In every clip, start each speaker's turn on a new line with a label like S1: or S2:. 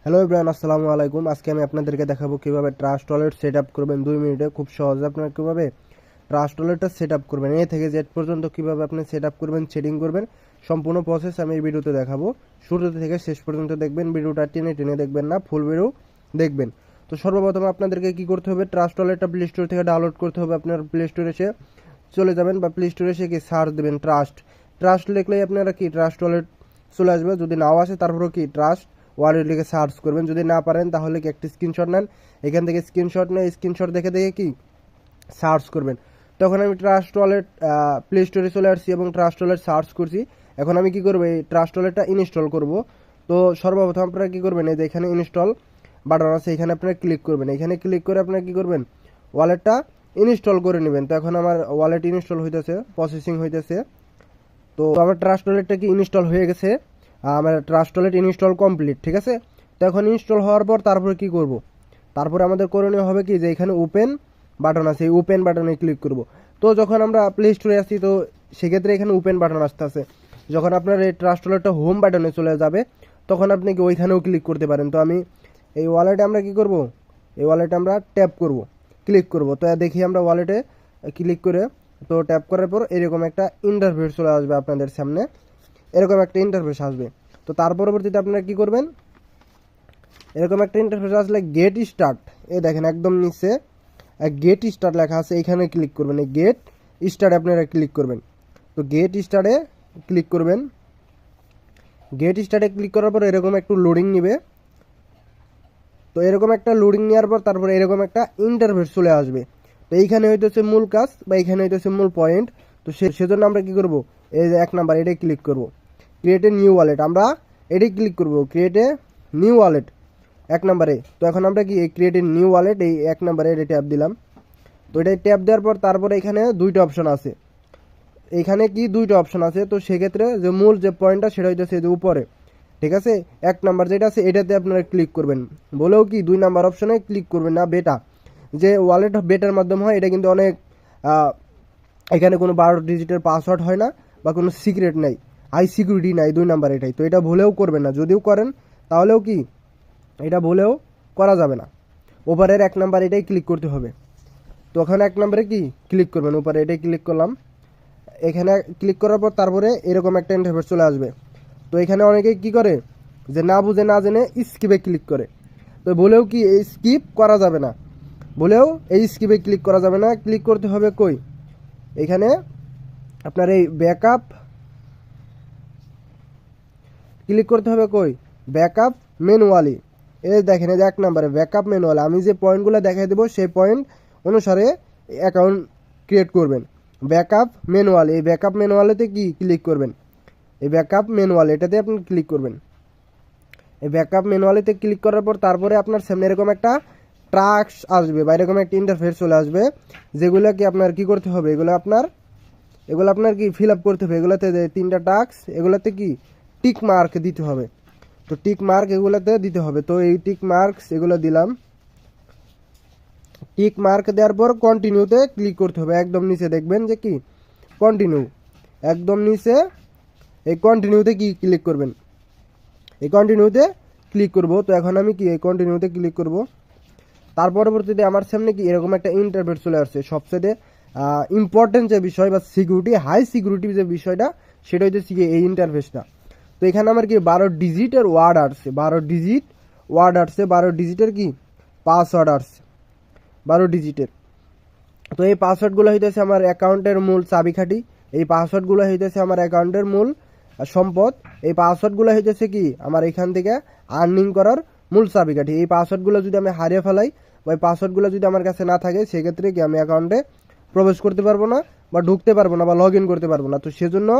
S1: Hello everyone, আসসালামু আলাইকুম। আজকে আমি আপনাদেরকে দেখাবো কিভাবে ট্রাস্ট ওয়ালেট সেট আপ করবেন 2 মিনিটে। খুব সহজে আপনারা কিভাবে ট্রাস্ট ওয়ালেটটা সেট আপ করবেন, এ থেকে জেড পর্যন্ত কিভাবে আপনি সেট আপ করবেন, সেটিং করবেন, সম্পূর্ণ প্রসেস আমি এই ভিডিওতে দেখাবো। শুরু থেকে শেষ পর্যন্ত দেখবেন, ভিডিওটা টেনে টেনে দেখবেন না, ফুল ভিডিও দেখবেন। তো সর্বপ্রথম আপনাদেরকে কি করতে হবে, ট্রাস্ট ওয়ালেটটা প্লে স্টোর থেকে ডাউনলোড করতে হবে। আপনার প্লে স্টোরে এসে চলে যাবেন বা প্লে স্টোরে এসে কি সার্চ দেবেন ট্রাস্ট। ট্রাস্ট লিখলেই আপনারা কি ট্রাস্ট ওয়ালেট চলে আসবে। যদি নাও আসে তারপরেও কি ট্রাস্ট ওয়ালেট লিখে সার্চ করবেন। যদি না পারেন তাহলে কি একটি স্ক্রিনশট নেন, এখান থেকে স্ক্রিনশট নিয়ে স্ক্রিনশট দেখে দেখে কি সার্চ করবেন। তখন আমি ট্রাস্ট ওয়ালেট প্লে স্টোরে চলে আসছি এবং ট্রাস্ট ওয়ালেট সার্চ করছি। এখন আমি কি করবো, এই ট্রাস্ট ওয়ালেটটা ইনস্টল করব। তো সর্বপ্রথম আপনারা কি করবেন, এই যে এখানে ইনস্টল বাটন আছে, এখানে আপনারা ক্লিক করবেন। এখানে ক্লিক করে আপনারা কি করবেন, ওয়ালেটটা ইনস্টল করে নেবেন। তো এখন আমার ওয়ালেট ইনস্টল হইতেছে, প্রসেসিং হইতেছে। তো আমার ট্রাস্ট ওয়ালেটটা কি ইনস্টল হয়ে গেছে, আমার ট্রাস্ট ওয়ালেট ইনস্টল কমপ্লিট, ঠিক আছে। তো এখন ইনস্টল হওয়ার পর তারপরে কি করব, তারপরে আমাদের করণীয় হবে কি যে এখানে ওপেন বাটন আছে, এই ওপেন বাটনে ক্লিক করব। তো যখন আমরা প্লে স্টোরে আসি তো সেক্ষেত্রে এখানে ওপেন বাটন আসতে আছে। যখন আপনার এই ট্রাস্ট ওয়ালেটটা হোম বাটনে চলে যাবে তখন আপনি কি ওইখানেও ক্লিক করতে পারেন। তো আমি এই ওয়ালেটে আমরা কি করব, এই ওয়ালেটে আমরা ট্যাপ করব, ক্লিক করব। তো দেখি আমরা ওয়ালেটে ক্লিক করে, তো ট্যাপ করার পর এরকম একটা ইন্টারফেস চলে আসবে আপনাদের সামনে, এরকম একটা ইন্টারফেস আসবে। তো তার পরবর্তীতে আপনারা কি করবেন, এরকম একটা ইন্টারফেস আসলে গেট স্টার্ট, এই দেখেন একদম নিচে গেট স্টার্ট লেখা আছে, এখানে ক্লিক করবেন। এই গেট স্টার্টে আপনারা ক্লিক করবেন। তো গেট স্টার্টে ক্লিক করবেন। গেট স্টার্টে ক্লিক করার পর এরকম একটু লোডিং নেবে। তো এরকম একটা লোডিং নেওয়ার পর তারপরে এরকম একটা ইন্টারফেস চলে আসবে। তো এইখানে হইতেছে মূল কাজ বা এইখানে হইতেছে মূল পয়েন্ট। তো সেজন্য আমরা কি করব, এই যে 1 নাম্বার এটাই ক্লিক করব, ক্রিয়েট এ নিউ ওয়ালেট, আমরা এটাই ক্লিক করব, ক্রিয়েট এ নিউ ওয়ালেট 1 নাম্বারে। তো এখন আমরা কি ক্রিয়েট এ নিউ ওয়ালেট এই 1 নাম্বারে এটা ট্যাপ দিলাম। তো এটাই ট্যাপ দেওয়ার পর তারপরে এখানে দুইটা অপশন আছে, এখানে কি দুইটা অপশন আছে। তো সেক্ষেত্রে যে মূল যে পয়েন্টটা সেটা হইতেছে যে উপরে, ঠিক আছে। 1 নাম্বার যেটা আছে এটাতে আপনারা ক্লিক করবেন, বলেও কি 2 নাম্বার অপশনে ক্লিক করবেন না। বেটা যে ওয়ালেট বেটার মাধ্যমে হয়, এটা কিন্তু অনেক এখানে কোনো 12 ডিজিটের পাসওয়ার্ড হয় না বা কোনো সিক্রেট নাই, হাই সিকিউরিটি নাই 2 নাম্বার এটাই। তো এটা ভুলেও করবেন না, যদিও করেন তাহলেও কি এটা ভুলেও করা যাবে না। ওপারের 1 নাম্বার এটাই ক্লিক করতে হবে। তো ওখানে 1 নাম্বারে কি ক্লিক করবেন, উপরে এটাই ক্লিক করলাম। এখানে ক্লিক করার পর তারপরে এরকম একটা ইন্টারফেস চলে আসবে। তো এখানে অনেকেই কি করে যে না বুঝে না জেনে স্কিপে ক্লিক করে। তো বলেও কি এই স্কিপ করা যাবে না, বলেও এই স্কিপে ক্লিক করা যাবে না। ক্লিক করতে হবে কই, এখানে আপনার এই ব্যাকআপ ক্লিক করতে হবে কই, ব্যাকআপ ম্যানুয়ালি। এই দেখেন এই যে 1 নাম্বারে ব্যাকআপ ম্যানুয়াল, আমি যে পয়েন্টগুলো দেখাই দেবো সেই পয়েন্ট অনুসারে অ্যাকাউন্ট ক্রিয়েট করবেন। ব্যাকআপ ম্যানুয়াল, এই ব্যাকআপ ম্যানুয়ালেতে কি ক্লিক করবেন, এই ব্যাকআপ ম্যানুয়াল এটাতে আপনি ক্লিক করবেন। এই ব্যাকআপ ম্যানুয়ালিতে ক্লিক করার পর তারপরে আপনার সামনে এরকম একটা টাস্ক আসবে বা এরকম একটা ইন্টারফেস চলে আসবে, যেগুলো কি আপনার কি করতে হবে, এগুলো আপনার কি ফিল আপ করতে হবে। এগুলোতে 3টা টাস্ক, এগুলোতে কি টিক মার্ক দিতে হবে। তো টিক মার্ক এগুলোতে দিতে হবে। তো এই টিক মার্কস এগুলো দিলাম। টিক মার্ক দেওয়ার পর কন্টিনিউতে ক্লিক করতে হবে। একদম নিচে দেখবেন যে কি কন্টিনিউ, একদম নিচে এই কন্টিনিউতে কি ক্লিক করবেন, এই কন্টিনিউতে ক্লিক করব। তো এখন আমি কি এই কন্টিনিউতে ক্লিক করব। তার পরবর্তীতে আমার সামনে কি এরকম একটা ইন্টারফেস চলে আসছে। সবচেয়ে ইম্পর্টেন্ট যে বিষয় বা সিকিউরিটি, হাই সিকিউরিটি যে বিষয়টা, সেটা হচ্ছে কি এই ইন্টারফেসটা। তো এখানে আমার কি 12 ডিজিটের ওয়ার্ড আসছে, 12 ডিজিট ওয়ার্ড আসছে, 12 ডিজিটের কি পাসওয়ার্ড আসছে, 12 ডিজিটের। তো এই পাসওয়ার্ডগুলো হইতেছে আমার অ্যাকাউন্টের মূল চাবিকাঠি, এই পাসওয়ার্ডগুলো হইতেছে আমার অ্যাকাউন্টের মূল সম্পদ। এই পাসওয়ার্ডগুলো হইতেছে কি আমার এখান থেকে আর্নিং করার মূল চাবিকাঠি। এই পাসওয়ার্ডগুলো যদি আমি হারিয়ে ফেলাই বা এই পাসওয়ার্ডগুলো যদি আমার কাছে না থাকে, সেক্ষেত্রে কি আমি অ্যাকাউন্টে প্রবেশ করতে পারবো না বা ঢুকতে পারবো না বা লগ ইন করতে পারবো না। তো সেজন্য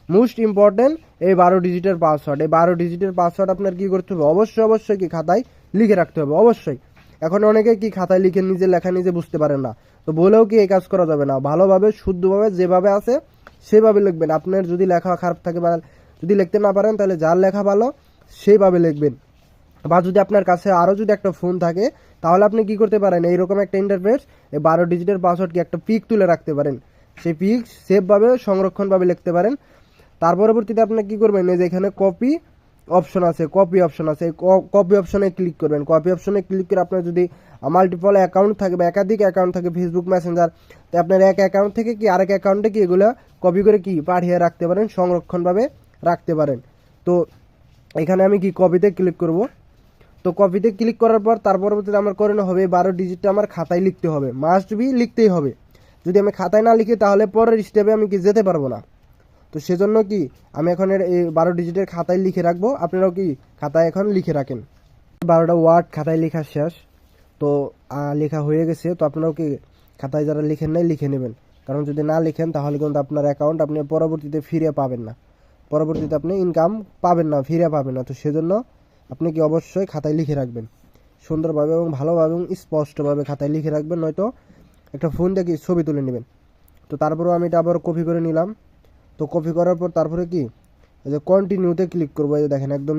S1: মোস্ট ইম্পর্টেন্ট এই 12 ডিজিটের পাসওয়ার্ড। এই 12 ডিজিটের পাসওয়ার্ড আপনার কি করতে হবে, অবশ্যই কি খাতায় লিখে রাখতে হবে অবশ্যই। এখন অনেকে কি খাতায় লিখে নিজে লেখা নিজে বুঝতে পারেন না, তো বলেও কি এই কাজ করা যাবে না। ভালোভাবে শুদ্ধভাবে যেভাবে আছে সেভাবে লিখবেন। আপনার যদি লেখা খারাপ থাকে বা যদি লিখতে না পারেন তাহলে যার লেখা ভালো সেইভাবে লিখবেন। বা যদি আপনার কাছে আরও যদি একটা ফোন থাকে তাহলে আপনি কি করতে পারেন, এইরকম একটা ইন্টারফেস এই 12 ডিজিটের পাসওয়ার্ড কি একটা পিক তুলে রাখতে পারেন, সেই পিক সেভভাবে সংরক্ষণভাবে লিখতে পারেন। তার পরবর্তীতে আপনি কি করবেন, এই যে এখানে কপি অপশন আছে, কপি অপশন আছে, কপি অপশনে ক্লিক করবেন। কপি অপশনে ক্লিক করে আপনার যদি মাল্টিপল অ্যাকাউন্ট থাকে বা একাধিক অ্যাকাউন্ট থাকে ফেসবুক মেসেঞ্জার, তো আপনার এক অ্যাকাউন্ট থেকে কি আরেক অ্যাকাউন্টে কি এগুলো কপি করে কি পাঠিয়ে রাখতে পারেন, সংরক্ষণভাবে রাখতে পারেন। তো এখানে আমি কি কপিতে ক্লিক করব। তো কপিতে ক্লিক করার পর তার পরবর্তীতে আমার করে হবে 12 ডিজিটটা আমার খাতায় লিখতে হবে, মাস্ট বি লিখতেই হবে। যদি আমি খাতায় না লিখি তাহলে পরের স্টেপে আমি কি যেতে পারবো না। তো সেজন্য কি আমি এখন এই 12 ডিজিটের খাতায় লিখে রাখবো। আপনারাও কি খাতায় এখন লিখে রাখেন। 12টা ওয়ার্ড খাতায় লেখা শেষ। তো লেখা হয়ে গেছে। তো আপনারাও কি খাতায় যারা লিখেন নাই লিখে নেবেন, কারণ যদি না লিখেন তাহলে কিন্তু আপনার অ্যাকাউন্ট আপনি পরবর্তীতে ফিরে পাবেন না, পরবর্তীতে আপনি ইনকাম পাবেন না, ফিরে পাবেন না। তো সেজন্য আপনি কি অবশ্যই খাতায় লিখে রাখবেন, সুন্দরভাবে এবং ভালোভাবে এবং স্পষ্টভাবে খাতায় লিখে রাখবেন, নয়তো একটা ফোন দিয়ে ছবি তুলে নেবেন। তো তারপরেও আমি এটা আবার কপি করে নিলাম। তো কপি করার পর তারপরে কি এই যে কন্টিনিউতে ক্লিক করবো। এই যে দেখেন একদম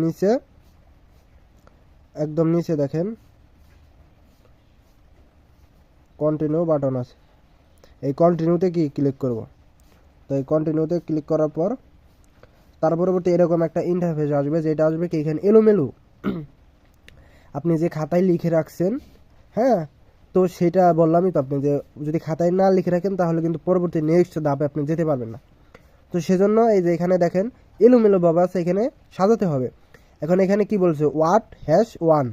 S1: নিচে দেখেন কন্টিনিউ বাটন আছে, এই কন্টিনিউতে কি ক্লিক করব। তো এই কন্টিনিউতে ক্লিক করার পর তার পরবর্তী এরকম একটা ইন্টারফেস আসবে, যেটা আসবে কি এখানে এলোমেলো আপনি যে খাতায় লিখে রাখছেন, হ্যাঁ। তো সেটা বললামই তো আপনি যে যদি খাতায় না লিখে রাখেন তাহলে কিন্তু পরবর্তী নেক্সট ধাপে আপনি যেতে পারবেন না। তো সেজন্য এই যে এখানে দেখেন এলোমেলো বাবা আছে, এখানে সাজাতে হবে। এখন এখানে কি বলছে ওয়াট#1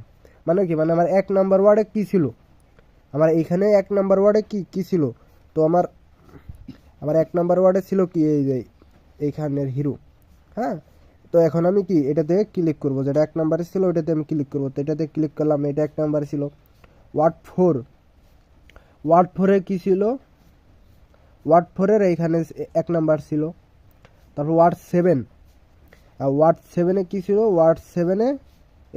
S1: মানে কি, মানে আমার 1 নাম্বার ওয়ার্ডে কি ছিল, আমার এইখানে 1 নাম্বার ওয়ার্ডে কি ছিল। তো আমার 1 নাম্বার ওয়ার্ডে ছিল কি এই যে এইখানের হিরো, হ্যাঁ। তো এখন আমি কি এটাতে ক্লিক করব, যেটা 1 নাম্বারে ছিল ওইটাতে আমি ক্লিক করব। তো এটাতে ক্লিক করলাম, এটা 1 নাম্বারে ছিল। ওয়ার্ড 4 কি ছিল, ওয়ার্ড 4 এইখানে 1 নাম্বার ছিল। তারপর ওয়ার্ড 7 কি ছিল, ওয়ার্ড 7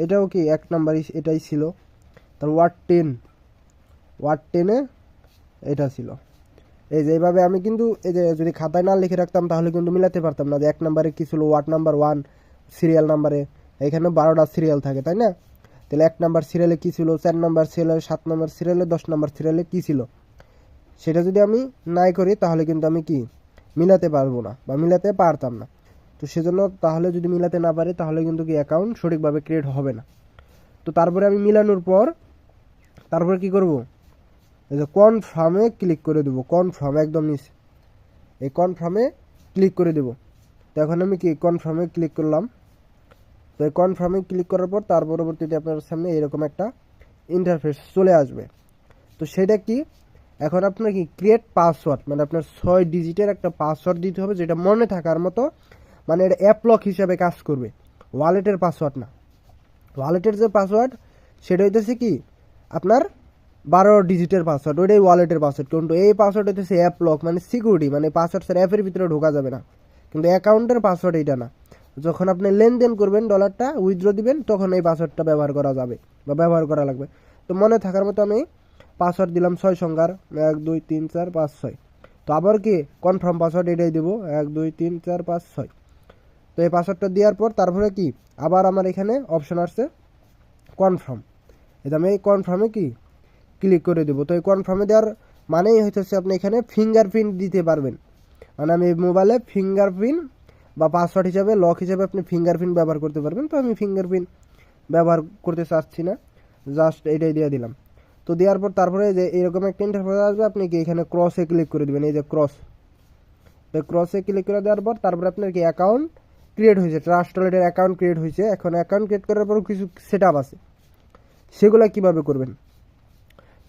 S1: এটাও কি 1 নাম্বার এটাই ছিল। তারপর ওয়ার্ড 10 এটা ছিল। এই যে এইভাবে আমি কিন্তু এই যে যদি খাতায় না লিখে রাখতাম তাহলে কিন্তু মিলাতে পারতাম না যে 1 নাম্বারে কি ছিল, ওয়ার্ড নাম্বার 1 সিরিয়াল নাম্বারে এখানে 12টা সিরিয়াল থাকে, তাই না। তাহলে 1 নাম্বার সিরিয়ালে কি ছিল, 4 নাম্বার সিরিয়ালে, 7 নাম্বার সিরিয়ালে, 10 নাম্বার সিরিয়ালে কি ছিল, সেটা যদি আমি নাই করি তাহলে কিন্তু আমি কি মিলাতে পারবো না বা মিলাতে পারতাম না। তো সেজন্য তাহলে যদি মিলাতে না পারি তাহলে কিন্তু কি অ্যাকাউন্ট সঠিকভাবে ক্রিয়েট হবে না। তো তারপরে আমি মিলানোর পর তারপরে কি করব, এই যে কনফার্মে ক্লিক করে দেবো, কনফার্ম একদম নিচে এই কনফার্মে ক্লিক করে দেবো। তো এখন আমি কি কনফার্মে ক্লিক করলাম। তো এই কনফার্মে ক্লিক করার পর তার পরবর্তীতে আপনার সামনে এরকম একটা ইন্টারফেস চলে আসবে। তো সেটা কি, এখন আপনার কি ক্রিয়েট পাসওয়ার্ড, মানে আপনার 6 ডিজিটের একটা পাসওয়ার্ড দিতে হবে, যেটা মনে থাকার মতো, মানে এটা অ্যাপ লক হিসাবে কাজ করবে, ওয়ালেটের পাসওয়ার্ড না। ওয়ালেটের যে পাসওয়ার্ড সেটা হইতেছে কি আপনার 12 ডিজিটের পাসওয়ার্ড, ওইটাই ওয়ালেটের পাসওয়ার্ড। কিন্তু এই পাসওয়ার্ড হইতেছে অ্যাপ লক, মানে সিকিউরিটি, মানে পাসওয়ার্ড স্যার অ্যাপের ভিতরে ঢোকা যাবে না। কিন্তু অ্যাকাউন্টের পাসওয়ার্ড এইটা না, যখন আপনি লেনদেন করবেন ডলারটা উইথড্র দিবেন তখন এই পাসওয়ার্ডটা ব্যবহার করা যাবে বা ব্যবহার করা লাগবে। তো মনে থাকার মতো আমি পাসওয়ার্ড দিলাম 6 সংখ্যার 1 2 3 4 5 6। তো আবার কি কনফার্ম পাসওয়ার্ড এটাই দেবো 1 2 3 4 5 6। তো এই পাসওয়ার্ডটা দেওয়ার পর তারপরে কি আবার আমার এখানে অপশন আসছে কনফার্ম। এটা আমি এই কনফার্মে কি ক্লিক করে দেবো। তো এই কনফার্মে দেওয়ার মানেই হচ্ছে আপনি এখানে ফিঙ্গারপ্রিন্ট দিতে পারবেন, মানে আমি মোবাইলে ফিঙ্গারপ্রিন্ট বা পাসওয়ার্ড হিসাবে লক হিসাবে আপনি ফিঙ্গারপ্রিন্ট ব্যবহার করতে পারবেন। তো আমি ফিঙ্গারপ্রিন্ট ব্যবহার করতে চাচ্ছি না, জাস্ট এটাই দিয়ে দিলাম। তো দেওয়ার পর তারপরে যে এরকম একটা ইন্টারফেস আসবে, আপনি কি এখানে ক্রসে ক্লিক করে দেবেন, এই যে ক্রস। তো ক্রসে ক্লিক করে দেওয়ার পর তারপরে আপনার কি অ্যাকাউন্ট ক্রিয়েট হয়েছে, ট্রাস্ট ওয়ালেটের অ্যাকাউন্ট ক্রিয়েট হয়েছে। এখন অ্যাকাউন্ট ক্রিয়েট করার পর কিছু সেট আপ আছে, সেগুলো কিভাবে করবেন।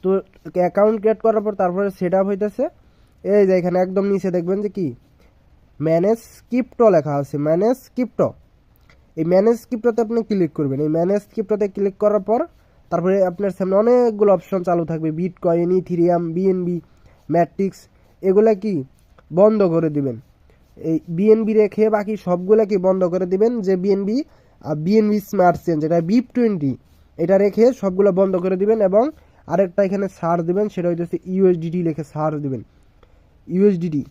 S1: তো অ্যাকাউন্ট ক্রিয়েট করার পর তারপরে সেট আপ হইতেছে, এই যে এখানে একদম নিচে দেখবেন যে কি ম্যানেজ ক্রিপ্টো লেখা আছে, ম্যানেজ ক্রিপ্টো। এই ম্যানেজ ক্রিপ্টোতে আপনি ক্লিক করবেন। এই ম্যানেজ ক্রিপ্টোতে ক্লিক করার পর তারপরে আপনার সামনে অনেকগুলো অপশন চালু থাকবে, বিটকয়েন, ইথিরিয়াম, বিএনবি, ম্যাট্রিক্স, এগুলা কি বন্ধ করে দিবেন। এই বিএনবি রেখে বাকি সবগুলা কি বন্ধ করে দিবেন, যে বিএনবি স্মার্ট চেন যেটা BIP20 এটা রেখে সবগুলো বন্ধ করে দিবেন। এবং আরেকটা এখানে সার্চ দিবেন, সেটা হচ্ছে ইউএসডিটি লিখে সার্চ দিবেন, ইউএসডিটি।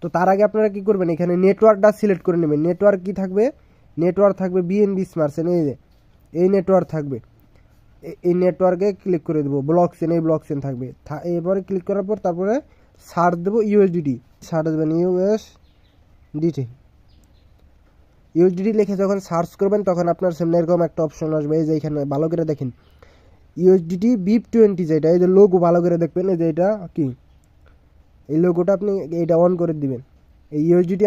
S1: তো তার আগে আপনারা কি করবেন, এখানে নেটওয়ার্কটা সিলেক্ট করে নেবেন। নেটওয়ার্ক কি থাকবে, নেটওয়ার্ক থাকবে বিএনবি স্মার্ট চেন, এই যে এই নেটওয়ার্ক থাকবে, এই নেটওয়ার্কে ক্লিক করে দেবো। ব্লক চেন, এই ব্লক চেন থাকবে। এরপরে ক্লিক করার পর তারপরে সার্চ দেবো ইউএসডিটি, সার্চ দেবেন ইউএসডিটি। ইউএসডিটি লিখে যখন সার্চ করবেন তখন আপনার সামনে এরকম একটা অপশন আসবে, এই যে এখানে ভালো করে দেখেন ইউএসডিটি BIP20 যেটা, এই যে লোগো ভালো করে দেখবেন, এই যে এটা কি, এই লোগোটা আপনি এইটা অন করে দিবেন। এই ইউএসডিটি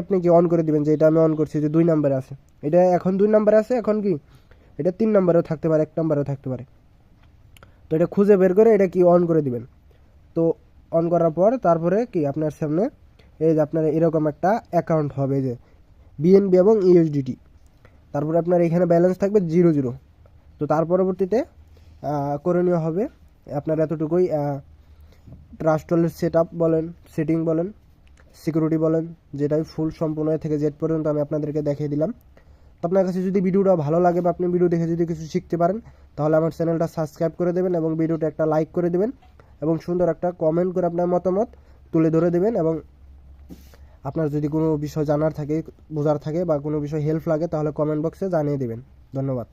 S1: আপনি কি অন করে দিবেন, যে এটা আমি অন করছি, যে 2 নম্বরে আছে, এটা এখন 2 নম্বরে আছে, এখন কি এটা 3 নম্বরেও থাকতে পারে, 1 নম্বরেও থাকতে পারে। তো এটা খুঁজে বের করে এটা কি অন করে দিবেন। তো অন করার পর তারপরে কি আপনার সামনে এই যে আপনার এরকম একটা অ্যাকাউন্ট হবে, যে বিএনবি এবং ইউএসডিটি, তারপরে আপনার এখানে ব্যালেন্স থাকবে 0 তো তার পরবর্তীতে করণীয় হবে আপনার এতটুকুই, ট্রাস্ট ওয়ালেট সেট আপ বলেন, সেটিং বলেন, সিকিউরিটি বলেন, যেটাই ফুল সম্পূর্ণ এ থেকে জেড পর্যন্ত আমি আপনাদেরকে দেখিয়ে দিলাম। তো আপনার কাছে যদি ভিডিওটা ভালো লাগে বা আপনি ভিডিও দেখে যদি কিছু শিখতে পারেন, তাহলে আমার চ্যানেলটা সাবস্ক্রাইব করে দেবেন এবং ভিডিওটা একটা লাইক করে দেবেন এবং সুন্দর একটা কমেন্ট করে আপনার মতামত তুলে ধরে দেবেন। এবং আপনার যদি কোনো বিষয় জানার থাকে, বোঝার থাকে বা কোনো বিষয় হেল্প লাগে, তাহলে কমেন্ট বক্সে জানিয়ে দেবেন। ধন্যবাদ।